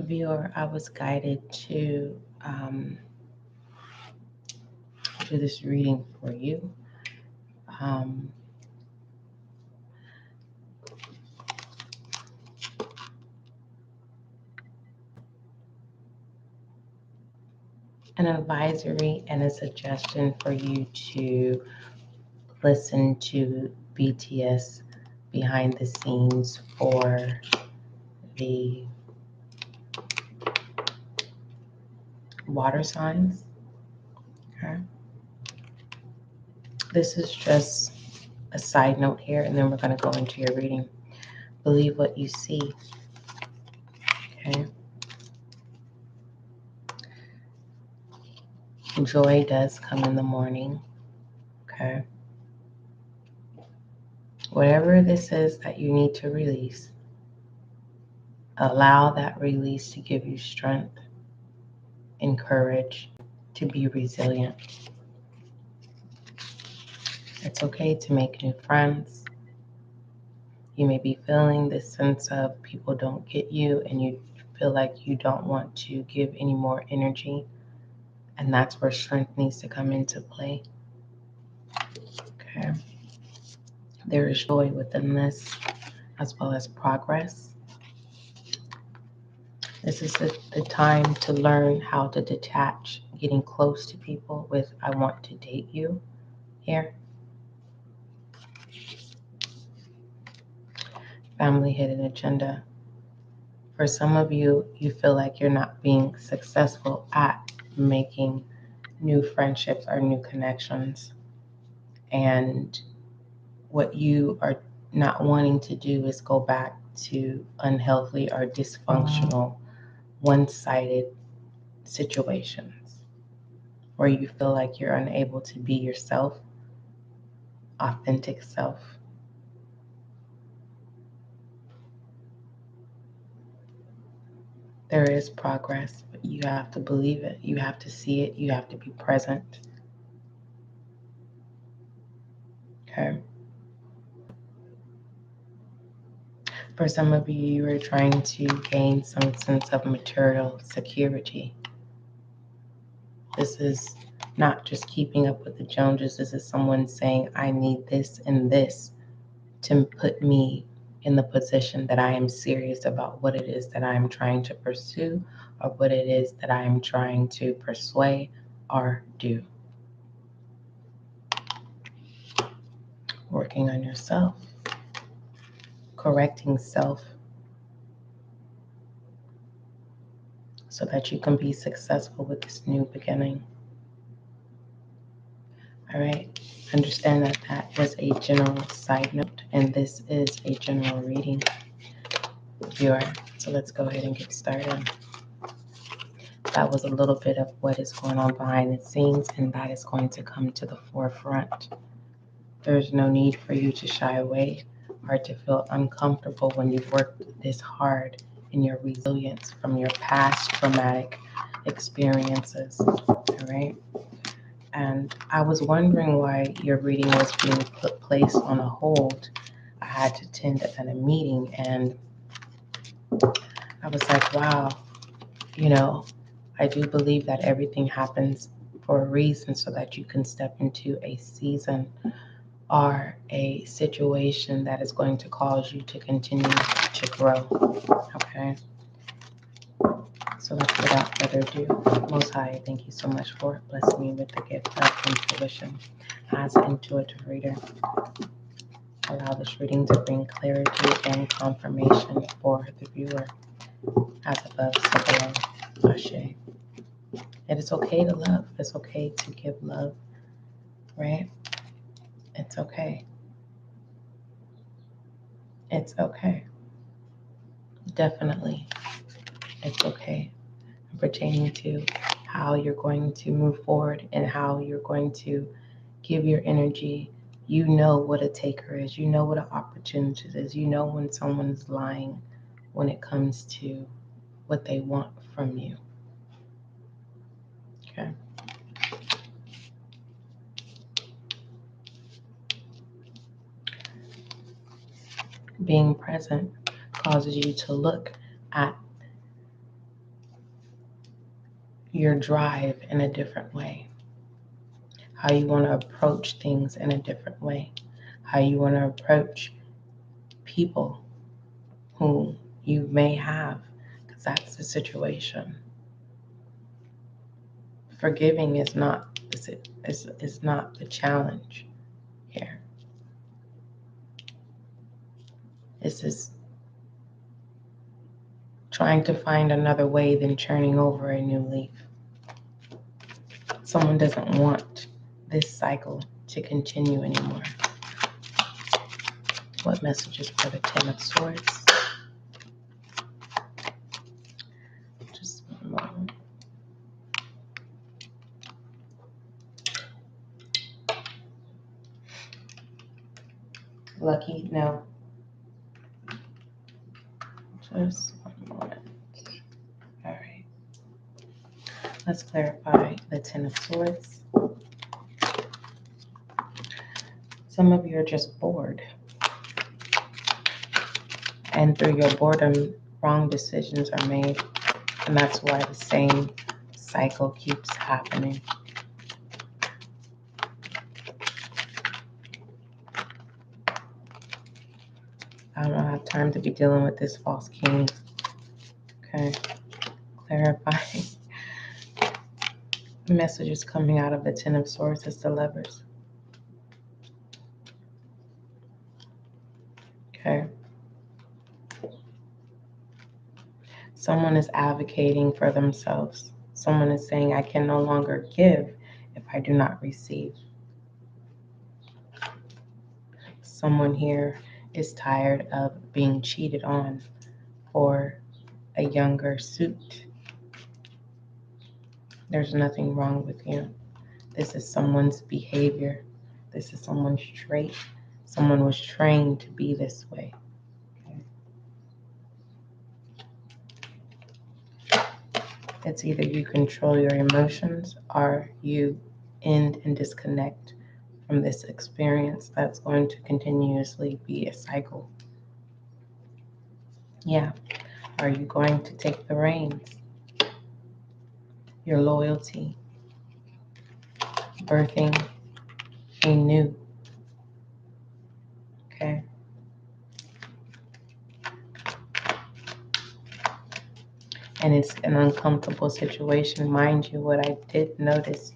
Viewer, I was guided to do this reading for you. Um, an advisory and a suggestion for you to listen to BTS behind the scenes for the water signs. Okay. This is just a side note here, and then we're going to go into your reading. Believe what you see. Okay. Joy does come in the morning. Okay. Whatever this is that you need to release, allow that release to give you strength and courage to be resilient. It's okay to make new friends. You may be feeling this sense of people don't get you and you feel like you don't want to give any more energy. And that's where strength needs to come into play. Okay. There is joy within this, as well as progress. This is the time to learn how to detach getting close to people with I want to date you here. Family hidden agenda. For some of you, you feel like you're not being successful at making new friendships or new connections. And what you are not wanting to do is go back to unhealthy or dysfunctional, one-sided situations where you feel like you're unable to be yourself, authentic self. There is progress, but you have to believe it. You have to see it. You have to be present. Okay. For some of you, you are trying to gain some sense of material security. This is not just keeping up with the Joneses. This is someone saying, I need this and this to put me in the position that I am serious about what it is that I am trying to pursue or what it is that I am trying to persuade or do. Working on yourself, correcting self so that you can be successful with this new beginning. All right. Understand that that was a general side note, and this is a general reading. Viewer. So let's go ahead and get started. That was a little bit of what is going on behind the scenes, and that is going to come to the forefront. There's no need for you to shy away or to feel uncomfortable when you've worked this hard in your resilience from your past traumatic experiences. All right. And I was wondering why your reading was being placed on a hold. I had to attend at a meeting, and I was like, wow, I do believe that everything happens for a reason so that you can step into a season or a situation that is going to cause you to continue to grow. Okay? So let's, without further ado, Most High, thank you so much for blessing me with the gift of intuition. As an intuitive reader, allow this reading to bring clarity and confirmation for the viewer. As above, so below. Ashe. It is okay to love. It's okay to give love, right? It's okay. It's okay. Definitely, it's okay. Pertaining to how you're going to move forward and how you're going to give your energy. You know what a taker is. You know what an opportunist is. You know when someone's lying when it comes to what they want from you. Okay. Being present causes you to look at your drive in a different way, how you want to approach things in a different way, how you want to approach people who you may have, because that's the situation. Forgiving is not the challenge here. This is trying to find another way than turning over a new leaf. Someone doesn't want this cycle to continue anymore. What messages for the Ten of Swords? Just one moment. Lucky? No. Just one moment. All right. Let's clarify the Ten of Swords. Some of you are just bored. And through your boredom, wrong decisions are made. And that's why the same cycle keeps happening. I don't have time to be dealing with this false king. Okay. Clarifying. Messages coming out of the Ten of Swords is the Lovers. Okay. Someone is advocating for themselves. Someone is saying, I can no longer give if I do not receive. Someone here is tired of being cheated on for a younger suit. There's nothing wrong with you. This is someone's behavior. This is someone's trait. Someone was trained to be this way. Okay. It's either you control your emotions or you end and disconnect from this experience that's going to continuously be a cycle. Yeah. Are you going to take the reins? Your loyalty, birthing a new. Okay. And it's an uncomfortable situation. Mind you, what I did notice,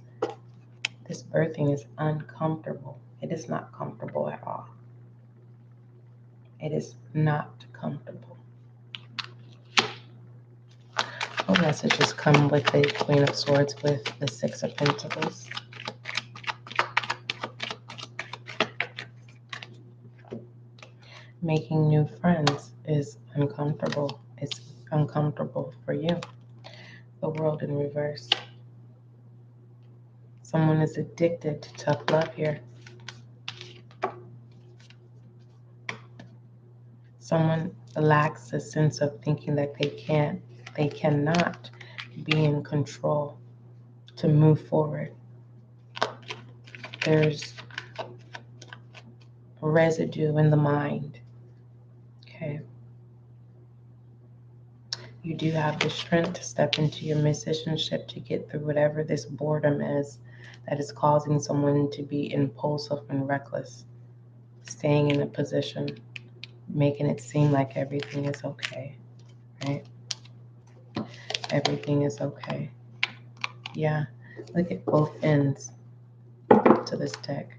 this birthing is uncomfortable. It is not comfortable at all. It is not comfortable. What messages come with the Queen of Swords with the Six of Pentacles? Making new friends is uncomfortable. It's uncomfortable for you. The World in reverse. Someone is addicted to tough love here. Someone lacks a sense of thinking that they cannot be in control to move forward. There's residue in the mind. Okay. You do have the strength to step into your musicianship to get through whatever this boredom is that is causing someone to be impulsive and reckless, staying in a position, making it seem like everything is okay, right? Everything is okay. Yeah, look at both ends to this deck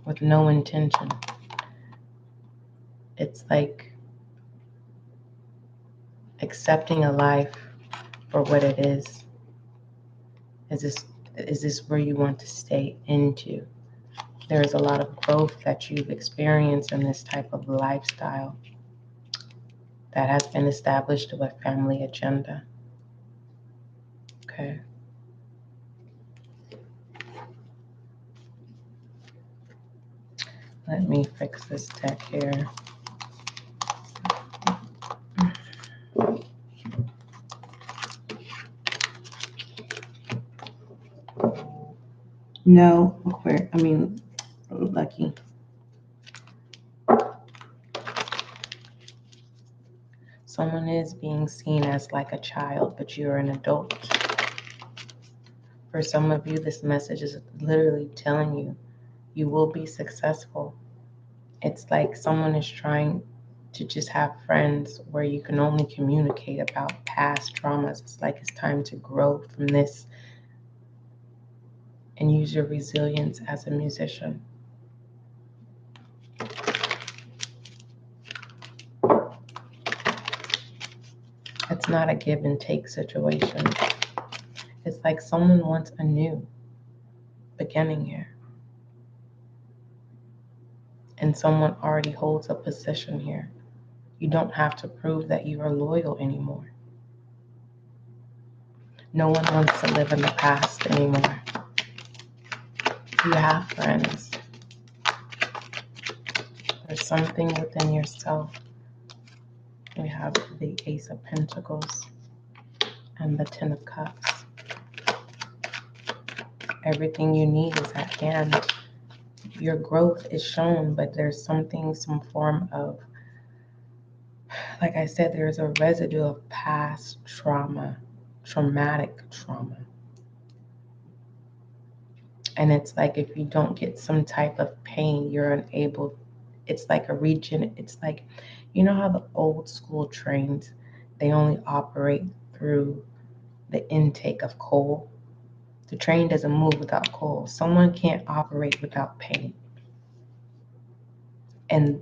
with no intention. It's like accepting a life for what it is. Is this where you want to stay into? There is a lot of growth that you've experienced in this type of lifestyle that has been established to a family agenda. Okay. Let me fix this deck here. No, Lucky. Someone is being seen as like a child, but you're an adult. For some of you, this message is literally telling you you will be successful. It's like someone is trying to just have friends where you can only communicate about past traumas. It's like it's time to grow from this and use your resilience as a musician. It's not a give and take situation. It's like someone wants a new beginning here. And someone already holds a position here. You don't have to prove that you are loyal anymore. No one wants to live in the past anymore. You have friends. There's something within yourself. We have the Ace of Pentacles and the Ten of Cups. Everything you need is at hand. Your growth is shown, but there's something, some form of, like I said, there's a residue of past trauma, traumatic trauma. And it's like if you don't get some type of pain, you're unable, it's like a region, it's like, you know how the old school trains, they only operate through the intake of coal? The train doesn't move without coal. Someone can't operate without pain. And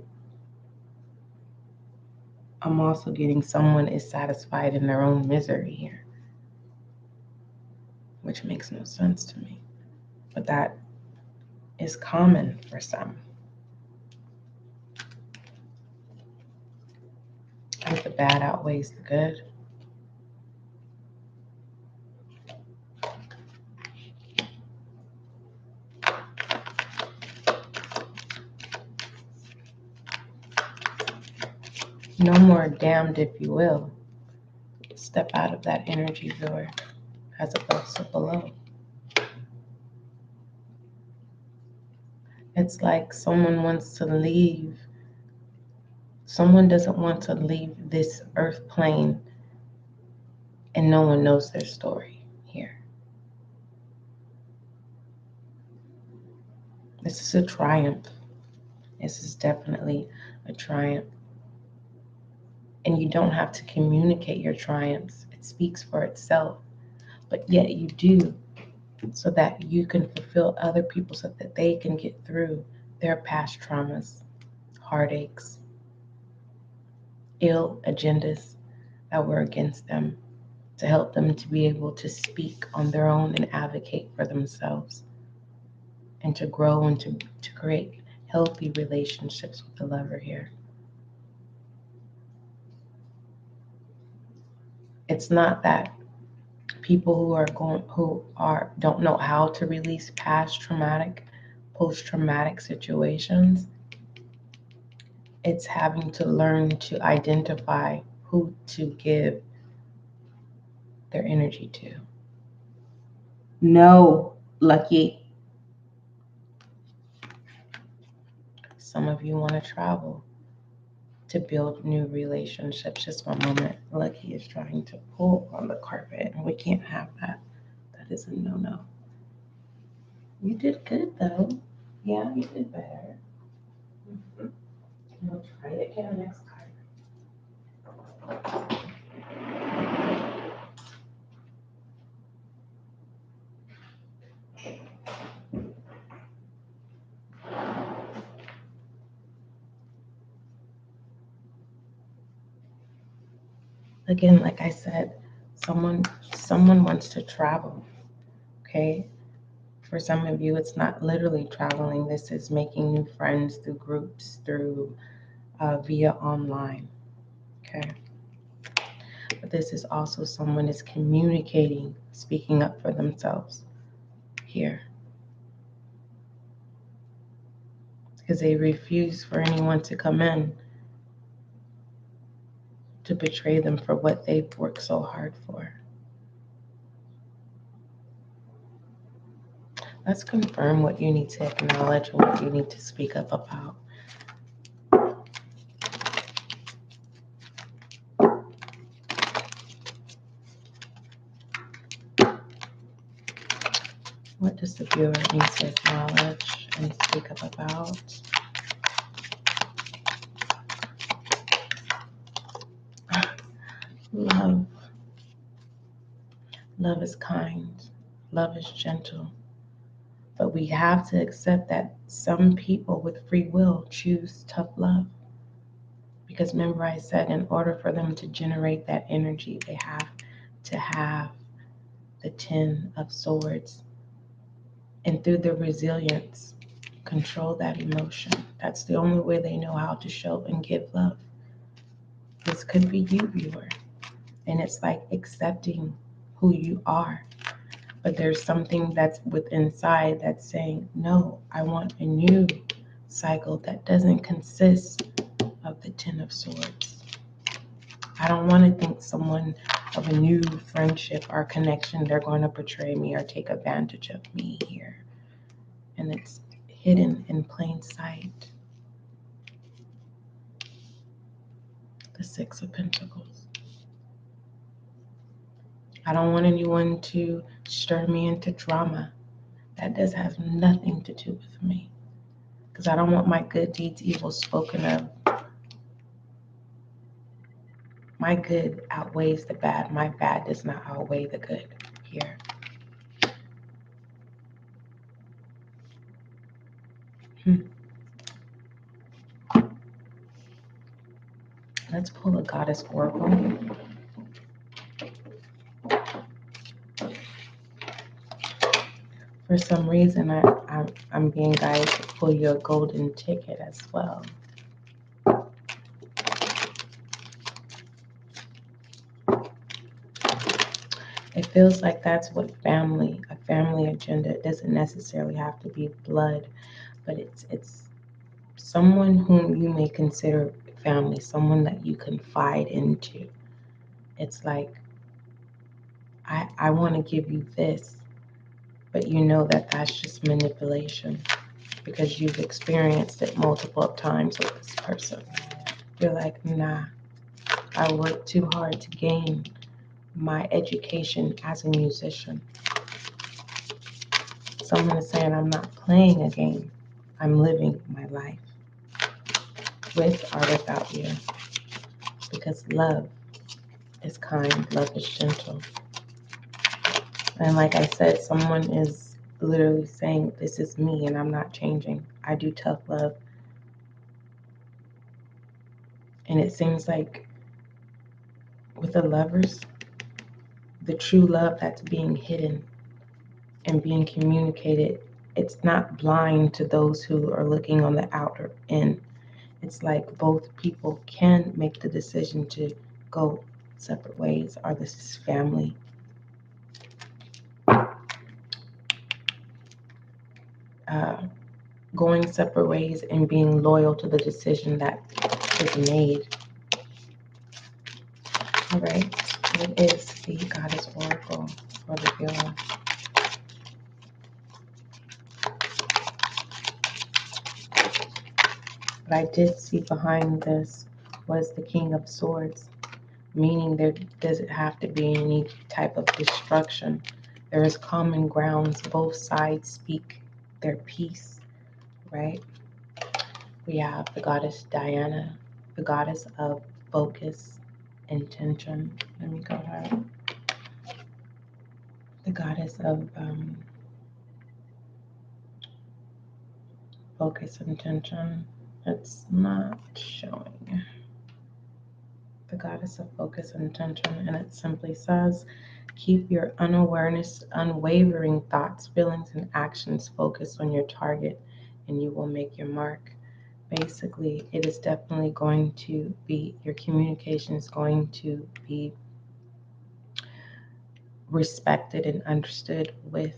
I'm also getting someone is satisfied in their own misery here, which makes no sense to me. But that is common for some. I think the bad outweighs the good. No more damned, if you will. Step out of that energy, viewer, as above, so below. It's like someone wants to leave. Someone doesn't want to leave this earth plane, and no one knows their story here. This is a triumph. This is definitely a triumph. And you don't have to communicate your triumphs. It speaks for itself. But yet you do, so that you can fulfill other people, so that they can get through their past traumas, heartaches, ill agendas that were against them, to help them to be able to speak on their own and advocate for themselves, and to grow and to create healthy relationships with the lover here. It's not that people who don't know how to release past traumatic, post-traumatic situations. It's having to learn to identify who to give their energy to. No, Lucky. Some of you want to travel to build new relationships. Just one moment. Lucky is trying to pull on the carpet, and we can't have that. That is a no-no. You did good, though. Yeah, you did better. We'll try it again next time. Again, like I said, someone wants to travel, okay? For some of you, it's not literally traveling. This is making new friends through groups, through via online, okay? But this is also someone is communicating, speaking up for themselves here. Because they refuse for anyone to come in to betray them for what they've worked so hard for. Let's confirm what you need to acknowledge and what you need to speak up about. What does the viewer need to acknowledge and speak up about? Love. Love is kind. Love is gentle. But we have to accept that some people with free will choose tough love. Because remember I said in order for them to generate that energy, they have to have the 10 of Swords. And through their resilience, control that emotion. That's the only way they know how to show and give love. This could be you, viewer. And it's like accepting who you are. But there's something that's within inside that's saying, no, I want a new cycle that doesn't consist of the 10 of Swords. I don't want to think someone of a new friendship or connection, they're going to betray me or take advantage of me here. And it's hidden in plain sight. The 6 of Pentacles. I don't want anyone to stir me into drama. That does have nothing to do with me. Because I don't want my good deeds evil spoken of. My good outweighs the bad. My bad does not outweigh the good here. Let's pull a Goddess Oracle. For some reason, I'm being guided to pull you a golden ticket as well. It feels like that's what a family agenda. It doesn't necessarily have to be blood, but it's someone whom you may consider family, someone that you confide into. It's like, I want to give you this, but you know that that's just manipulation because you've experienced it multiple times with this person. You're like, nah, I worked too hard to gain my education as a musician. Someone is saying I'm not playing a game. I'm living my life with or without you. Because love is kind, love is gentle. And like I said, someone is literally saying, this is me and I'm not changing. I do tough love. And it seems like with the lovers, the true love that's being hidden and being communicated, it's not blind to those who are looking on the outer end. It's like both people can make the decision to go separate ways, or this is family. Going separate ways and being loyal to the decision that is made. All right, what is the Goddess Oracle for the viewer? What I did see behind this was the King of Swords, meaning there doesn't have to be any type of destruction. There is common grounds. Both sides speak their piece, right? We have the Goddess Diana, the Goddess of Focus, Intention. Let me go ahead. The Goddess of Focus, Intention. It's not showing. The Goddess of Focus and Intention, and it simply says, keep your unwavering thoughts, feelings, and actions focused on your target, and you will make your mark. Basically, it is definitely going to be, your communication is going to be respected and understood with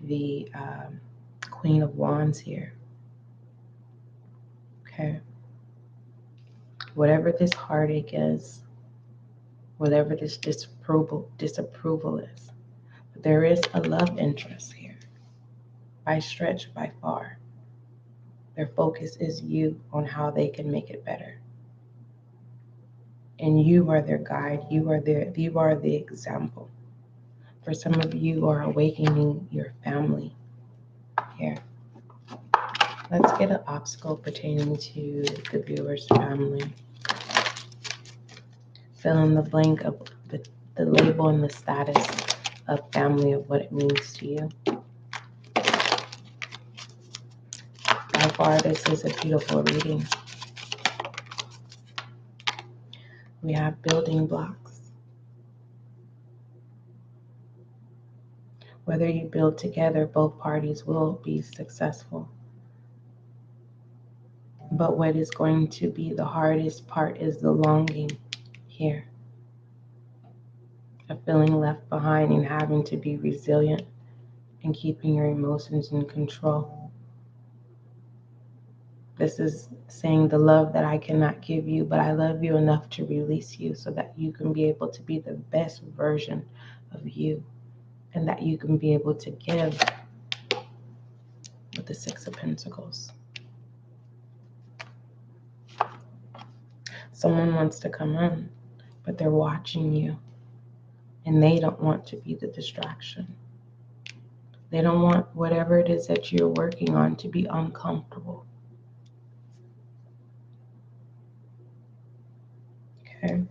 the Queen of Wands here. Okay. Whatever this heartache is, whatever this disapproval is, there is a love interest here. By stretch, by far. Their focus is you on how they can make it better. And you are their guide. You are the example. For some of you are awakening your family Here, let's get an obstacle pertaining to the viewer's family. Fill in the blank of the label and the status of family, of what it means to you. By far, this is a beautiful reading. We have building blocks. Whether you build together, both parties will be successful. But what is going to be the hardest part is the longing here. Of feeling left behind and having to be resilient and keeping your emotions in control. This is saying the love that I cannot give you, but I love you enough to release you so that you can be able to be the best version of you and that you can be able to give with the Six of Pentacles. Someone wants to come in, but they're watching you and they don't want to be the distraction. They don't want whatever it is that you're working on to be uncomfortable. Okay,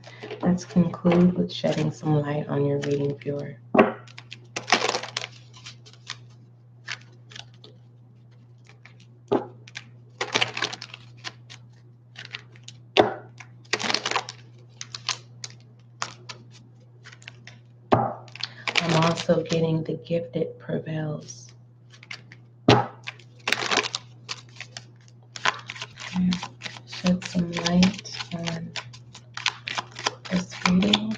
let's conclude with shedding some light on your reading, viewer. I'm also getting the gifted prevails. Okay. Shed some light on this reading.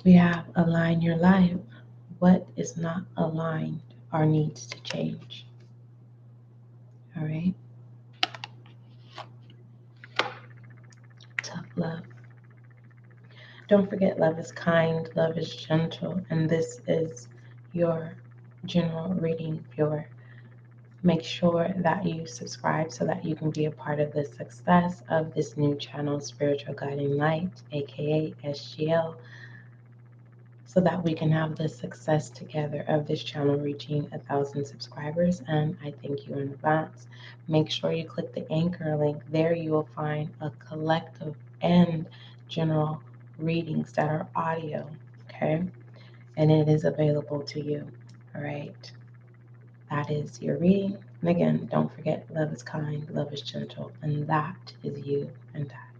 We have align your life. What is not aligned or needs to change. All right. Tough love. Don't forget, love is kind, love is gentle, and this is your general reading, viewer. Make sure that you subscribe so that you can be a part of the success of this new channel, Spiritual Guiding Light, aka SGL, so that we can have the success together of this channel reaching 1,000 subscribers. And I thank you in advance. Make sure you click the anchor link. There you will find a collective and general readings that are audio, okay? And it is available to you, all right? That is your reading. And again, don't forget, love is kind, love is gentle, and that is you and I.